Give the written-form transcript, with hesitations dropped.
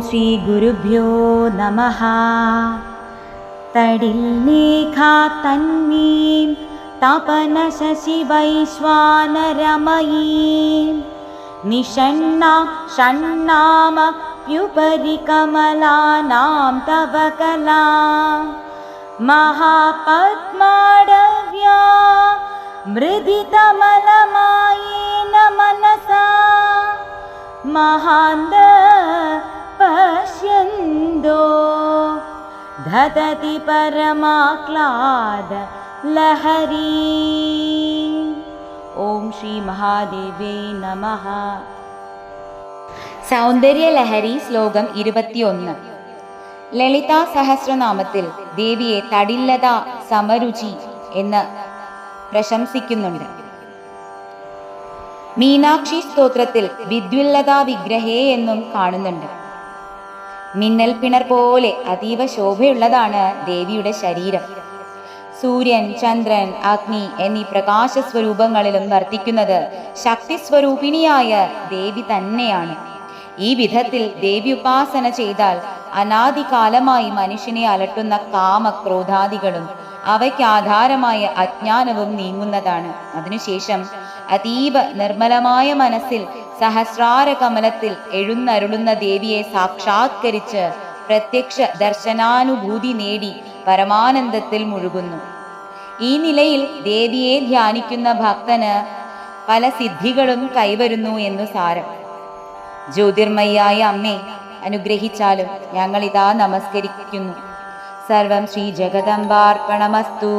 ശ്രീ ഗുരുഭ്യോ നമഃ. തടിൽലേഖാ തന്മീം തപന ശശി വൈശ്വാനരമയീം നിഷണ്ണാ ഷണ്ണാമപ്യുപരി കമലാനാം തവ കലാം മഹാപദ്മാടവ്യാ മൃദിതമലമായേന മനസാ മഹാന്ത പശ്യന്തോ ദദതി പരമാക്ലാദ ലഹരീ. ഓം ശ്രീ മഹാദേവേ നമഃ. സൗന്ദര്യലഹരി ശ്ലോകം 21. ലളിതാ സഹസ്രനാമത്തിൽ ദേവിയെ തടില്ലത സമരുചി എന്ന് പ്രശംസിക്കുന്നുണ്ട്. മീനാക്ഷി സ്തോത്രത്തിൽ വിദ്യുല്ലതാ വിഗ്രഹേ എന്നും കാണുന്നുണ്ട്. മിന്നൽ പിണർ പോലെ അതീവ ശോഭയുള്ളതാണ് ദേവിയുടെ ശരീരം. സൂര്യൻ, ചന്ദ്രൻ, അഗ്നി എന്നീ പ്രകാശ സ്വരൂപങ്ങളിലും വർത്തിക്കുന്നത് ശക്തിസ്വരൂപിണിയായ ദേവി തന്നെയാണ്. ഈ വിധത്തിൽ ദേവി ഉപാസന ചെയ്താൽ അനാദികാലമായി മനുഷ്യനെ അലട്ടുന്ന കാമക്രോധാദികളും അവയ്ക്ക് ആധാരമായ അജ്ഞാനവും നീങ്ങുന്നതാണ്. അതിനുശേഷം അതീവ നിർമ്മലമായ മനസ്സിൽ സഹസ്രാര കമലത്തിൽ എഴുന്നരുളുന്ന ദേവിയെ സാക്ഷാത്കരിച്ച് പ്രത്യക്ഷ ദർശനാനുഭൂതി നേടി പരമാനന്ദത്തിൽ മുഴുകുന്നു. ഈ നിലയിൽ ദേവിയെ ധ്യാനിക്കുന്ന ഭക്തന് പല സിദ്ധികളും കൈവരുന്നു എന്നു സാരം. ജ്യോതിർമയായ അമ്മേ, അനുഗ്രഹിച്ചാലും ഞങ്ങളിതാ നമസ്കരിക്കുന്നു. സർവം ശ്രീ ജഗദംബാർപ്പണമസ്തു.